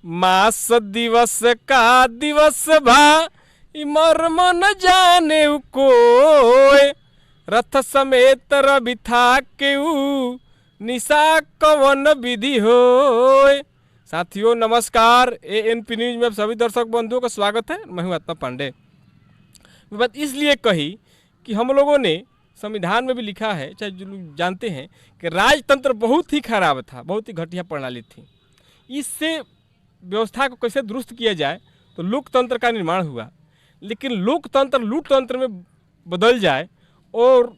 मास दिवस का दिवस भा मर्म न जाने कोय रथ समेत रवि था केऊ निशा कवन विधि होय। साथियों नमस्कार, एएनपी न्यूज में आप सभी दर्शक बंधुओं का स्वागत है। मैं हूं आत्मा पांडे। बात इसलिए कही कि हम लोगों ने संविधान में भी लिखा है, चाहे जो लोग जानते हैं कि राजतंत्र बहुत ही खराब था, बहुत ही घटिया प्रणाली थी। इससे व्यवस्था को कैसे दुरुस्त किया जाए तो लोकतंत्र का निर्माण हुआ। लेकिन लोकतंत्र लूटतंत्र में बदल जाए और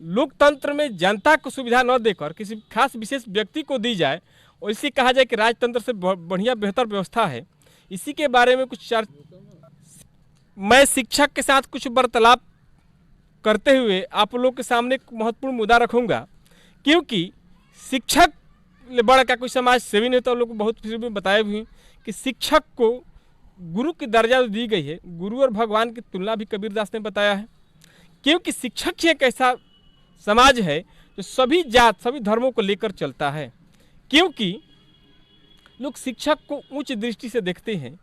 लोकतंत्र में जनता को सुविधा न देकर किसी खास विशेष व्यक्ति को दी जाए और इसी कहा जाए कि राजतंत्र से बढ़िया बेहतर व्यवस्था है। इसी के बारे में कुछ मैं शिक्षक के साथ कुछ वार्तालाप करते हुए आप लोग के सामने एक महत्वपूर्ण मुद्दा रखूंगा, क्योंकि शिक्षक बड़ा का कोई समाज सेवी नहीं। तो लोग को बहुत फिर भी बताए भी कि शिक्षक को गुरु की दर्जा दी गई है। गुरु और भगवान की तुलना भी कबीरदास ने बताया है, क्योंकि शिक्षक ही एक ऐसा समाज है जो सभी जात सभी धर्मों को लेकर चलता है। क्योंकि लोग शिक्षक को उच्च दृष्टि से देखते हैं,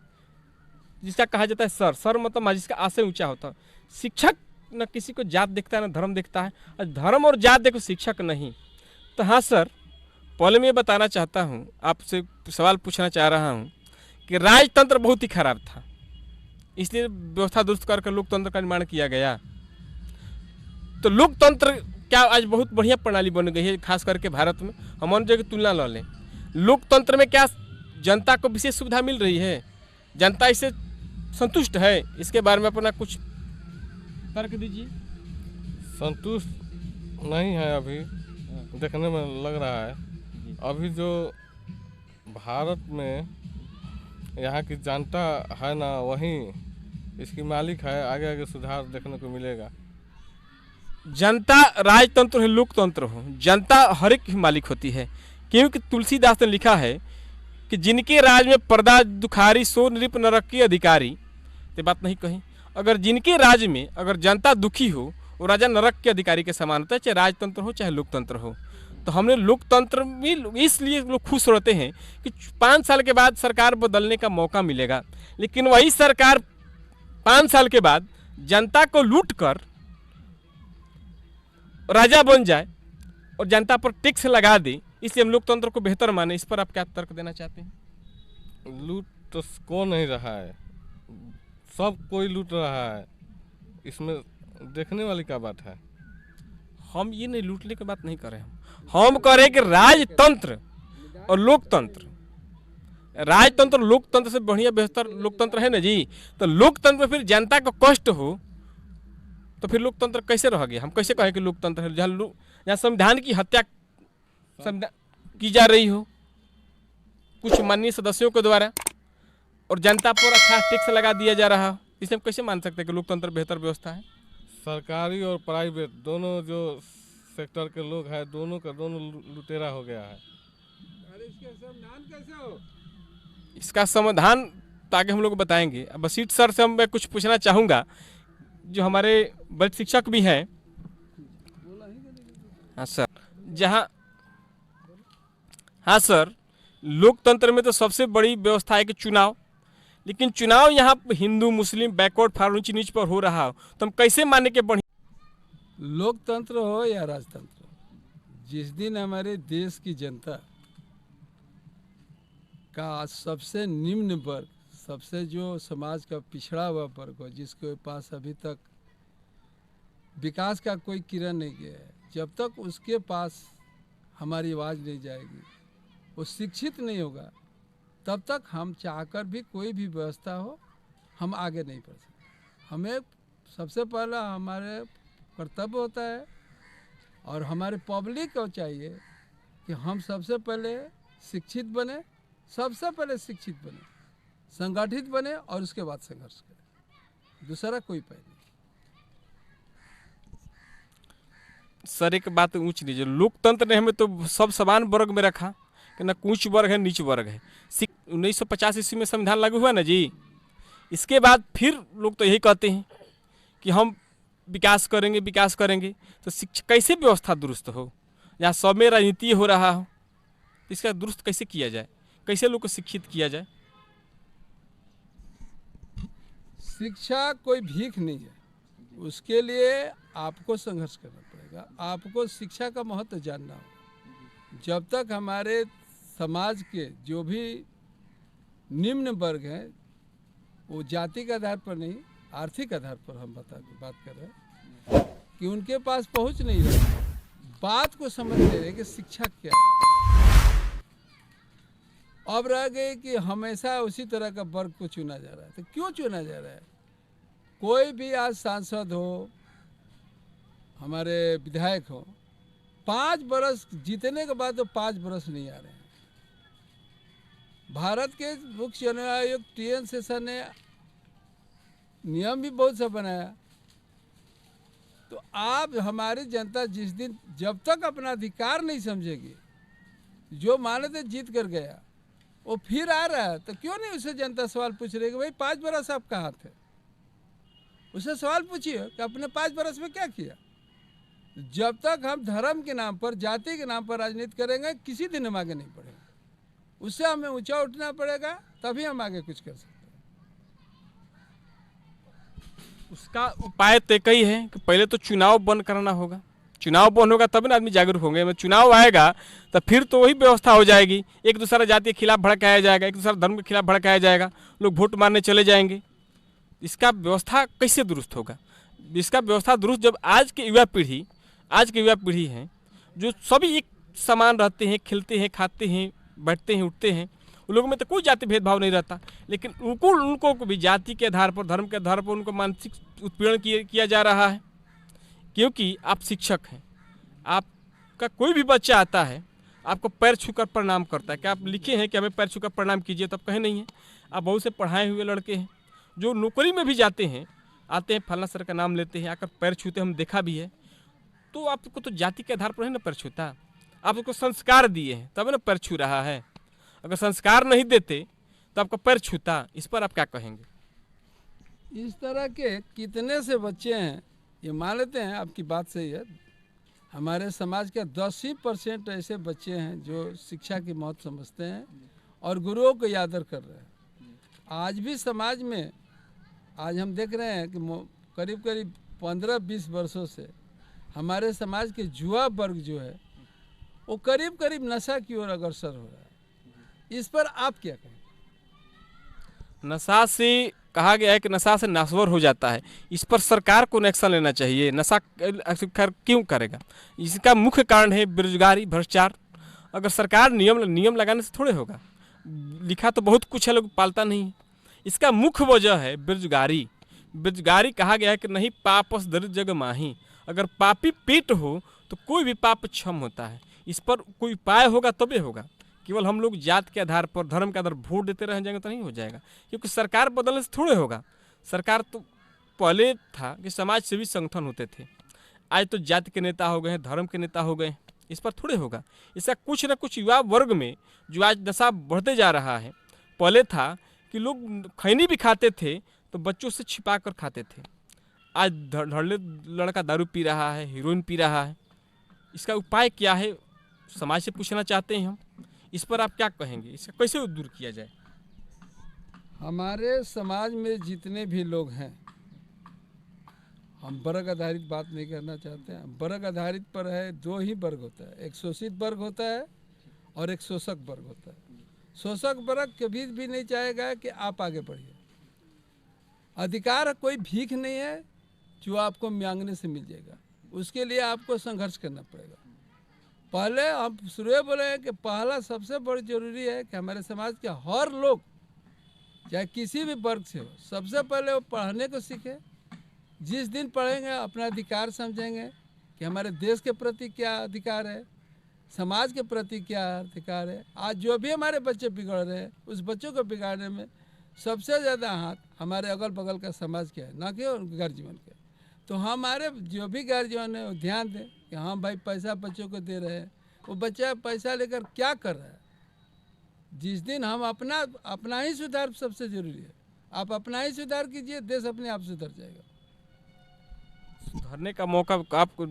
जिसका कहा जाता है सर मतलब जिसका आशय ऊंचा होता है। शिक्षक न किसी को जात देखता है न धर्म देखता है, और धर्म और जात देखो शिक्षक नहीं। तो हाँ सर, पहले मैं बताना चाहता हूँ, आपसे सवाल पूछना चाह रहा हूँ कि राजतंत्र बहुत ही खराब था, इसलिए व्यवस्था दुरुस्त करके लोकतंत्र का निर्माण किया गया। तो लोकतंत्र क्या आज बहुत बढ़िया प्रणाली बन गई है, खास करके भारत में। हम अन्य जगह तुलना ला लें, लोकतंत्र में क्या जनता को विशेष सुविधा मिल रही है? जनता इससे संतुष्ट है? इसके बारे में अपना कुछ तर्क दीजिए। संतुष्ट नहीं है अभी, देखने में लग रहा है। अभी जो भारत में यहाँ की जनता है ना, वही इसकी मालिक है। आगे आगे सुधार देखने को मिलेगा। जनता राजतंत्र हो लोकतंत्र हो, जनता हर एक की मालिक होती है। क्योंकि तुलसीदास ने लिखा है कि जिनके राज में पर्दा दुखारी सो नृप नरक की अधिकारी। तो बात नहीं कही, अगर जिनके राज में अगर जनता दुखी हो वो राजा नरक के अधिकारी के समान होता है, चाहे राजतंत्र हो चाहे लोकतंत्र हो। तो हमने लोकतंत्र में इसलिए लोग खुश रहते हैं कि 5 साल के बाद सरकार बदलने का मौका मिलेगा। लेकिन वही सरकार 5 साल के बाद जनता को लूट कर राजा बन जाए और जनता पर टैक्स लगा दे, इसलिए हम लोकतंत्र को बेहतर माने। इस पर आप क्या तर्क देना चाहते हैं? लूट तो कौन नहीं रहा है, सब कोई लूट रहा है। इसमें देखने वाली क्या बात है? हम ये नहीं लूटने की बात नहीं कर रहे हैं, हम कह रहे हैं कि राजतंत्र और लोकतंत्र, राजतंत्र लोकतंत्र से बढ़िया बेहतर लोकतंत्र है ना जी। तो लोकतंत्र में फिर जनता को कष्ट हो तो फिर लोकतंत्र कैसे रह गया? हम कैसे कहें कि लोकतंत्र है जहाँ संविधान की हत्या की जा रही हो कुछ माननीय सदस्यों के द्वारा और जनता पर अच्छा टैक्स लगा दिया जा रहा हो, इसलिए हम कैसे मान सकते हैं कि लोकतंत्र बेहतर व्यवस्था है? सरकारी और प्राइवेट दोनों जो सेक्टर के लोग हैं, दोनों का दोनों लुटेरा हो गया है। अरे इसका समाधान कैसे हो? इसका समाधान तो आगे हम लोग बताएंगे। अब बसीट सर से मैं कुछ पूछना चाहूँगा, जो हमारे वरिष्ठ शिक्षक भी हैं। हाँ सर, हाँ सर, लोकतंत्र में तो सबसे बड़ी व्यवस्था है कि चुनाव। लेकिन चुनाव यहाँ हिंदू मुस्लिम बैकवर्ड फॉरवर्ड ऊंची नीच पर हो रहा हो, तो हम कैसे माने के बढ़िया? लोकतंत्र हो या राजतंत्र, जिस दिन हमारे देश की जनता का सबसे निम्न वर्ग, सबसे जो समाज का पिछड़ा हुआ वर्ग हो, जिसके पास अभी तक विकास का कोई किरण नहीं गया है, जब तक उसके पास हमारी आवाज़ नहीं जाएगी, वो शिक्षित नहीं होगा, तब तक हम चाहकर भी कोई भी व्यवस्था हो हम आगे नहीं बढ़ सकते। हमें सबसे पहला हमारे कर्तव्य होता है और हमारे पब्लिक को चाहिए कि हम सबसे पहले शिक्षित बने, सबसे पहले शिक्षित बने, संगठित बने और उसके बाद संघर्ष करें। दूसरा कोई उपाय नहीं। सर एक बात ऊंच नीचे, लोकतंत्र ने हमें तो सब समान वर्ग में रखा कि ना ऊंच वर्ग है नीच वर्ग है। 1950 ईस्वी में संविधान लागू हुआ ना जी, इसके बाद फिर लोग तो यही कहते हैं कि हम विकास करेंगे विकास करेंगे। तो शिक्षा कैसे व्यवस्था दुरुस्त हो? जहाँ सब में राजनीति हो रहा हो, इसका दुरुस्त कैसे किया जाए? कैसे लोग को शिक्षित किया जाए? शिक्षा कोई भीख नहीं है, उसके लिए आपको संघर्ष करना पड़ेगा, आपको शिक्षा का महत्व जानना होगा। जब तक हमारे समाज के जो भी निम्न वर्ग हैं, वो जाति के आधार पर नहीं, आर्थिक आधार पर हम बात कर रहे हैं कि उनके पास पहुंच नहीं रही, बात को समझ ले रहे कि शिक्षा क्या है। अब रह गए कि हमेशा उसी तरह का वर्ग को चुना जा रहा है। तो क्यों चुना जा रहा है? कोई भी आज सांसद हो, हमारे विधायक हो, 5 बरस जीतने के बाद तो 5 बरस नहीं आ रहे हैं। भारत के मुख्य चुनाव आयोग TN शेषन ने नियम भी बहुत सा बनाया। तो आप हमारी जनता जिस दिन जब तक अपना अधिकार नहीं समझेगी, जो माने थे जीत कर गया वो फिर आ रहा है, तो क्यों नहीं उसे जनता सवाल पूछ रही कि भाई 5 बरस आप कहाँ थे? उसे सवाल पूछिए कि अपने 5 बरस में क्या किया। जब तक हम धर्म के नाम पर, जाति के नाम पर राजनीति करेंगे, किसी दिन हम आगे नहीं बढ़ेंगे। उससे हमें ऊंचा उठना पड़ेगा, तभी हम आगे कुछ कर सकते हैं। उसका उपाय तो एक ही है कि पहले तो चुनाव बंद कराना होगा। चुनाव बंद होगा तब ना आदमी जागरूक होंगे। मैं चुनाव आएगा तो फिर तो वही व्यवस्था हो जाएगी, एक दूसरा जाति के खिलाफ भड़काया जाएगा, एक दूसरा धर्म के खिलाफ भड़काया जाएगा, लोग वोट मारने चले जाएंगे। इसका व्यवस्था कैसे दुरुस्त होगा? इसका व्यवस्था दुरुस्त जब आज की युवा पीढ़ी है, जो सभी एक समान रहते हैं, खिलते हैं, खाते हैं, बैठते हैं, उठते हैं, उन लोगों में तो कोई जाति भेदभाव नहीं रहता, लेकिन उनको भी जाति के आधार पर, धर्म के आधार पर उनको मानसिक उत्पीड़न किया जा रहा है। क्योंकि आप शिक्षक हैं, आपका कोई भी बच्चा आता है, आपको पैर छूकर प्रणाम करता है। क्या आप लिखे हैं कि हमें पैर छूकर प्रणाम कीजिए? तो आप कहे नहीं है। आप बहुत से पढ़ाए हुए लड़के हैं जो नौकरी में भी जाते हैं, आते हैं, फलाना सर का नाम लेते हैं, आकर पैर छूते, हम देखा भी है। तो आपको तो जाति के आधार पर है ना पैर छूता, आप उसको संस्कार दिए हैं तब ना पैर छू रहा है। अगर संस्कार नहीं देते तो आपका पैर छूता। इस पर आप क्या कहेंगे? इस तरह के कितने से बच्चे हैं, ये मान लेते हैं आपकी बात सही है, हमारे समाज के 10% ऐसे बच्चे हैं जो शिक्षा की महत्व समझते हैं और गुरुओं को आदर कर रहे हैं। आज भी समाज में आज हम देख रहे हैं कि करीब 15-20 वर्षों से हमारे समाज के युवा वर्ग जो है वो करीब नशा की ओर अग्रसर हो रहा है। इस पर आप क्या कहें? नशा से कहा गया है कि नशा से नश्वर हो जाता है। इस पर सरकार को एक्शन लेना चाहिए। नशा क्यों करेगा? इसका मुख्य कारण है बेरोजगारी, भ्रष्टाचार। अगर सरकार नियम लगाने से थोड़े होगा। लिखा तो बहुत कुछ है, लोग पालता नहीं है। इसका मुख्य वजह है बेरोजगारी। कहा गया है कि नहीं पापस दरिद्र जग माही। अगर पापी पेट हो तो कोई भी पाप क्षम होता है। इस पर कोई उपाय होगा तबे होगा। केवल हम लोग जात के आधार पर, धर्म के आधार पर वोट देते रह जाएंगे तो नहीं हो जाएगा, क्योंकि सरकार बदलने से थोड़े होगा। सरकार तो पहले था कि समाज सेवी संगठन होते थे, आज तो जाति के नेता हो गए हैं, धर्म के नेता हो गए। इस पर थोड़े होगा। इसका कुछ न कुछ युवा वर्ग में जो आज नशा बढ़ते जा रहा है। पहले था कि लोग खैनी भी खाते थे तो बच्चों से छिपा कर खाते थे। आज धड़ल्ले लड़का दारू पी रहा है, हीरोइन पी रहा है। इसका उपाय क्या है, समाज से पूछना चाहते हैं हम। इस पर आप क्या कहेंगे? इसका कैसे दूर किया जाए? हमारे समाज में जितने भी लोग हैं, हम वर्ग आधारित बात नहीं करना चाहते हैं। वर्ग आधारित पर है, 2 ही वर्ग होता है, एक शोषित वर्ग होता है और एक शोषक वर्ग होता है। शोषक वर्ग कभी भी नहीं चाहेगा कि आप आगे बढ़िए। अधिकार कोई भीख नहीं है जो आपको मांगने से मिल जाएगा, उसके लिए आपको संघर्ष करना पड़ेगा। पहले हम शुरू में बोले हैं कि पहला सबसे बड़ी जरूरी है कि हमारे समाज के हर लोग, चाहे किसी भी वर्ग से हो, सबसे पहले वो पढ़ने को सीखे। जिस दिन पढ़ेंगे अपना अधिकार समझेंगे कि हमारे देश के प्रति क्या अधिकार है, समाज के प्रति क्या अधिकार है। आज जो भी हमारे बच्चे बिगड़ रहे हैं, उस बच्चों को बिगाड़ने में सबसे ज़्यादा हाथ हमारे अगल बगल का समाज क्या है, ना कि गार्जियन के। तो हमारे जो भी गार्जियन है वो ध्यान दें कि हाँ भाई पैसा बच्चों को दे रहे हैं, वो बच्चा पैसा लेकर क्या कर रहा है। जिस दिन हम अपना ही सुधार सबसे ज़रूरी है। आप अपना ही सुधार कीजिए, देश अपने आप सुधर जाएगा। सुधरने का मौका आपको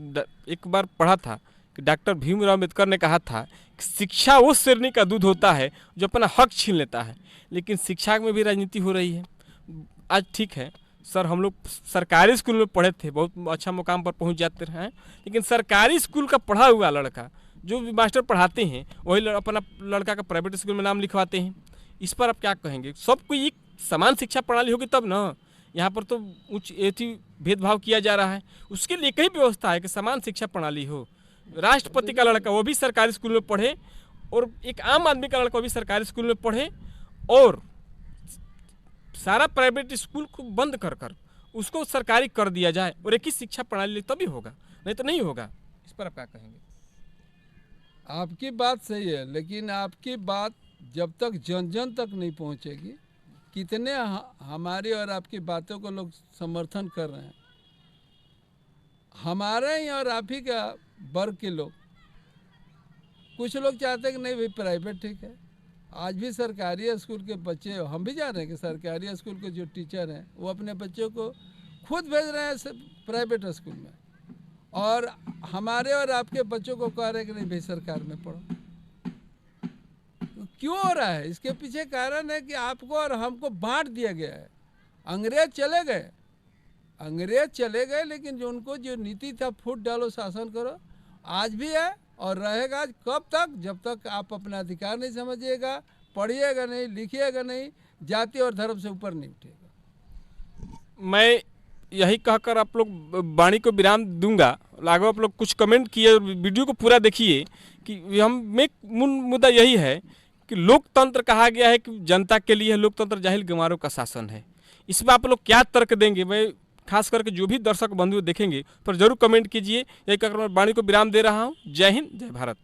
एक बार पढ़ा था कि डॉक्टर भीमराव अम्बेडकर ने कहा था कि शिक्षा उस शेरनी का दूध होता है जो अपना हक छीन लेता है। लेकिन शिक्षा में भी राजनीति हो रही है। आज ठीक है, सर हम लोग सरकारी स्कूल में पढ़े थे, बहुत अच्छा मुकाम पर पहुंच जाते रहे हैं, लेकिन सरकारी स्कूल का पढ़ा हुआ लड़का जो भी मास्टर पढ़ाते हैं वही अपना लड़का का प्राइवेट स्कूल में नाम लिखवाते हैं। इस पर आप क्या कहेंगे? सबको एक समान शिक्षा प्रणाली होगी तब ना। यहाँ पर तो उच्च एथी भेदभाव किया जा रहा है। उसके लिए कई व्यवस्था है कि समान शिक्षा प्रणाली हो। राष्ट्रपति का लड़का वो भी सरकारी स्कूल में पढ़े और एक आम आदमी का लड़का वो भी सरकारी स्कूल में पढ़े, और सारा प्राइवेट स्कूल को बंद कर कर उसको सरकारी कर दिया जाए और एक ही शिक्षा प्रणाली, तभी होगा, नहीं तो नहीं होगा। इस पर आप क्या कहेंगे? आपकी बात सही है, लेकिन आपकी बात जब तक जन जन तक नहीं पहुंचेगी, कितने हमारी और आपकी बातों को लोग समर्थन कर रहे हैं, हमारे ही और आप ही का वर्ग के लोग। कुछ लोग चाहते हैं कि नहीं भाई प्राइवेट ठीक है। आज भी सरकारी स्कूल के बच्चे, हम भी जान रहे हैं कि सरकारी स्कूल के जो टीचर हैं वो अपने बच्चों को खुद भेज रहे हैं प्राइवेट स्कूल में, और हमारे और आपके बच्चों को कह रहे हैं कि नहीं भाई सरकार में पढ़ो। क्यों हो रहा है? इसके पीछे कारण है कि आपको और हमको बांट दिया गया है। अंग्रेज चले गए, लेकिन जो उनको जो नीति था फूट डालो शासन करो, आज भी है और रहेगा। कब तक? जब तक आप अपना अधिकार नहीं समझिएगा, पढ़िएगा नहीं, लिखिएगा नहीं, जाति और धर्म से ऊपर नहीं उठेगा। मैं यही कहकर आप लोग वाणी को विराम दूंगा। लागू आप लोग कुछ कमेंट किए, वीडियो को पूरा देखिए कि हम में मुद्दा यही है कि लोकतंत्र कहा गया है कि जनता के लिए है, लोकतंत्र जाहिल गंवारों का शासन है। इसमें आप लोग क्या तर्क देंगे? मैं खास करके जो भी दर्शक बंधु देखेंगे पर जरूर कमेंट कीजिए। यही कहकर मैं वाणी को विराम दे रहा हूँ। जय हिंद, जय भारत।